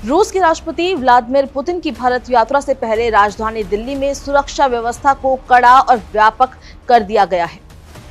रूस के राष्ट्रपति व्लादिमीर पुतिन की भारत यात्रा से पहले राजधानी दिल्ली में सुरक्षा व्यवस्था को कड़ा और व्यापक कर दिया गया है,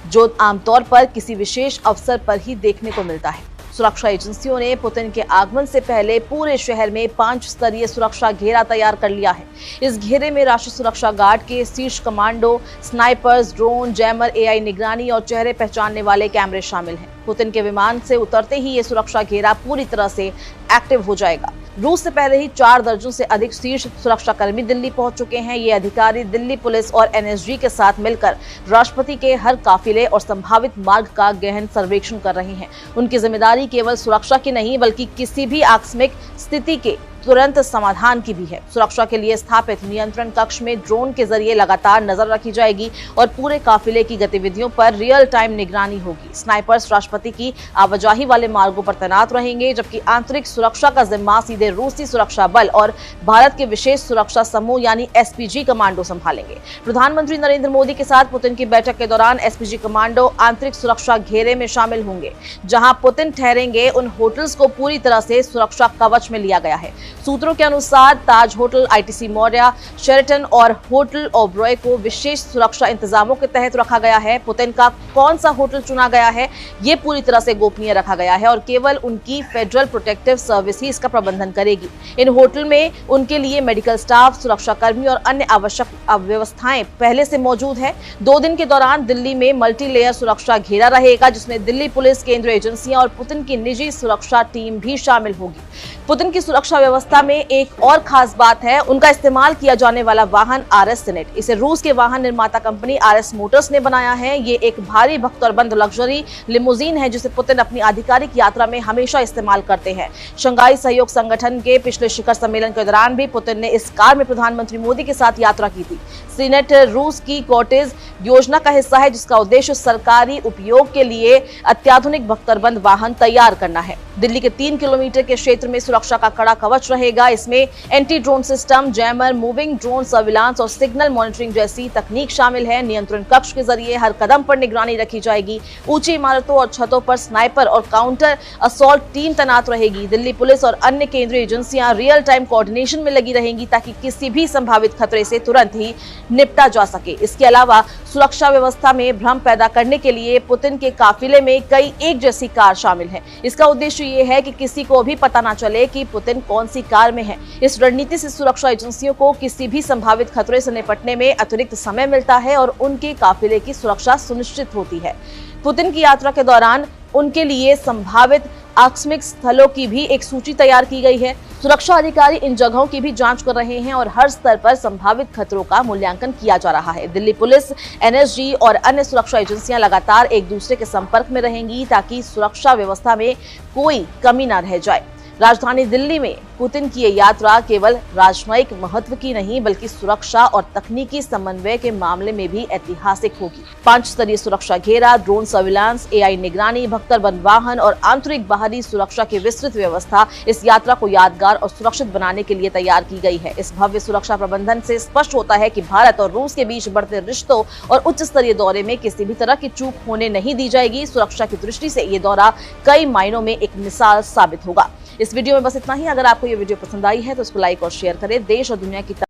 जो आमतौर पर किसी विशेष अवसर पर ही देखने को मिलता है। सुरक्षा एजेंसियों ने पुतिन के आगमन से पहले पूरे शहर में 5 स्तरीय सुरक्षा घेरा तैयार कर लिया है। इस घेरे में राष्ट्रीय सुरक्षा गार्ड के शीर्ष commando, snipers, drone, jammer, AI निगरानी और चेहरे पहचानने वाले कैमरे शामिल हैं। पुतिन के विमान से उतरते ही ये सुरक्षा घेरा पूरी तरह से एक्टिव हो जाएगा। रूस से पहले ही 4 दर्जन से अधिक शीर्ष सुरक्षाकर्मी दिल्ली पहुंच चुके हैं। ये अधिकारी दिल्ली पुलिस और एनएसजी के साथ मिलकर राष्ट्रपति के हर काफिले और संभावित मार्ग का गहन सर्वेक्षण कर रहे हैं। उनकी जिम्मेदारी केवल सुरक्षा की नहीं, बल्कि किसी भी आकस्मिक स्थिति के तुरंत समाधान की भी है। सुरक्षा के लिए स्थापित नियंत्रण कक्ष में ड्रोन के जरिए लगातार नजर रखी जाएगी और पूरे काफिले की गतिविधियों पर रियल टाइम निगरानी होगी। स्नाइपर्स राष्ट्रपति की आवाजाही वाले मार्गों पर तैनात रहेंगे, जबकि आंतरिक सुरक्षा का जिम्मा सीधे रूसी सुरक्षा बल और भारत के विशेष सुरक्षा समूह यानी एसपीजी कमांडो संभालेंगे। प्रधानमंत्री नरेंद्र मोदी के साथ पुतिन की बैठक के दौरान एसपीजी कमांडो आंतरिक सुरक्षा घेरे में शामिल होंगे। जहां पुतिन ठहरेंगे, उन होटल्स को पूरी तरह से सुरक्षा कवच में लिया गया है। सूत्रों के अनुसार ताज होटल, आईटीसी मौर्या, शेरेटन और होटल ओबरॉय को विशेष सुरक्षा इंतजामों के तहत रखा गया है। पुतिन का कौन सा होटल चुना गया है, ये पूरी तरह से गोपनीय रखा गया है और केवल उनकी फेडरल प्रोटेक्टिव सर्विस ही इसका प्रबंधन करेगी। इन होटल में उनके लिए मेडिकल स्टाफ, सुरक्षाकर्मी और अन्य आवश्यक व्यवस्थाएं पहले से मौजूद है। 2 दिन के दौरान दिल्ली में मल्टी लेयर सुरक्षा घेरा रहेगा, जिसमें दिल्ली पुलिस, केंद्रीय एजेंसियां और पुतिन की निजी सुरक्षा टीम भी शामिल होगी। पुतिन की सुरक्षा व्यवस्था में एक और खास बात है उनका इस्तेमाल किया जाने वाला वाहन आरएस सीनेट। इसे रूस के वाहन निर्माता कंपनी आरएस मोटर्स ने बनाया है। ये एक भारी भक्तरबंद लग्जरी लिमोजीन है, जिसे पुतिन अपनी आधिकारिक यात्रा में हमेशा इस्तेमाल करते हैं। शंघाई सहयोग संगठन के पिछले शिखर सम्मेलन के दौरान भी पुतिन ने इस कार में प्रधानमंत्री मोदी के साथ यात्रा की थी। सीनेट रूस की कॉटेज योजना का हिस्सा है, जिसका उद्देश्य सरकारी उपयोग के लिए अत्याधुनिक भक्तरबंद वाहन तैयार करना है। दिल्ली के 3 किलोमीटर के क्षेत्र में सुरक्षा का कड़ा कवच रहेगा। इसमें anti drone system, jammer, moving drone surveillance और सिग्नल मॉनिटरिंग जैसी तकनीक शामिल है। नियंत्रण कक्ष के जरिए हर कदम पर निगरानी रखी जाएगी। ऊंची इमारतों और छतों पर स्नाइपर और काउंटर असॉल्ट टीम तैनात रहेगी। दिल्ली पुलिस और अन्य केंद्रीय एजेंसियां रियल टाइम कोऑर्डिनेशन में लगी रहेंगी, ताकि किसी भी संभावित खतरे से तुरंत ही निपटा जा सके। इसके अलावा सुरक्षा व्यवस्था में भ्रम पैदा करने के लिए पुतिन के काफिले में कई एक जैसी कार शामिल है। इसका उद्देश्य ये है कि किसी को भी पता ना चले कि पुतिन कौन सी कार में है। इस रणनीति से सुरक्षा एजेंसियों को किसी भी संभावित खतरे से निपटने में अतिरिक्त समय मिलता है और उनके काफिले की सुरक्षा सुनिश्चित होती है। पुतिन की यात्रा के दौरान उनके लिए संभावित आकस्मिक स्थलों की भी एक सूची तैयार की गई है। सुरक्षा अधिकारी इन जगहों की भी जांच कर रहे हैं और हर स्तर पर संभावित खतरों का मूल्यांकन किया जा रहा है। दिल्ली पुलिस, एनएसजी और अन्य सुरक्षा एजेंसियां लगातार एक दूसरे के संपर्क में रहेंगी, ताकि सुरक्षा व्यवस्था में कोई कमी न रह जाए। राजधानी दिल्ली में पुतिन की ये यात्रा केवल राजनयिक महत्व की नहीं, बल्कि सुरक्षा और तकनीकी समन्वय के मामले में भी ऐतिहासिक होगी। 5 स्तरीय सुरक्षा घेरा, ड्रोन सर्विलांस, एआई निगरानी, भक्तरबंद वाहन और आंतरिक बाहरी सुरक्षा की विस्तृत व्यवस्था इस यात्रा को यादगार और सुरक्षित बनाने के लिए तैयार की गई है। इस भव्य सुरक्षा प्रबंधन से स्पष्ट होता है कि भारत और रूस के बीच बढ़ते रिश्तों और उच्च स्तरीय दौरे में किसी भी तरह की चूक होने नहीं दी जाएगी। सुरक्षा की दृष्टि से ये दौरा कई मायनों में एक मिसाल साबित होगा। इस वीडियो में बस इतना ही। अगर आपको ये वीडियो पसंद आई है तो इसको लाइक और शेयर करें। देश और दुनिया की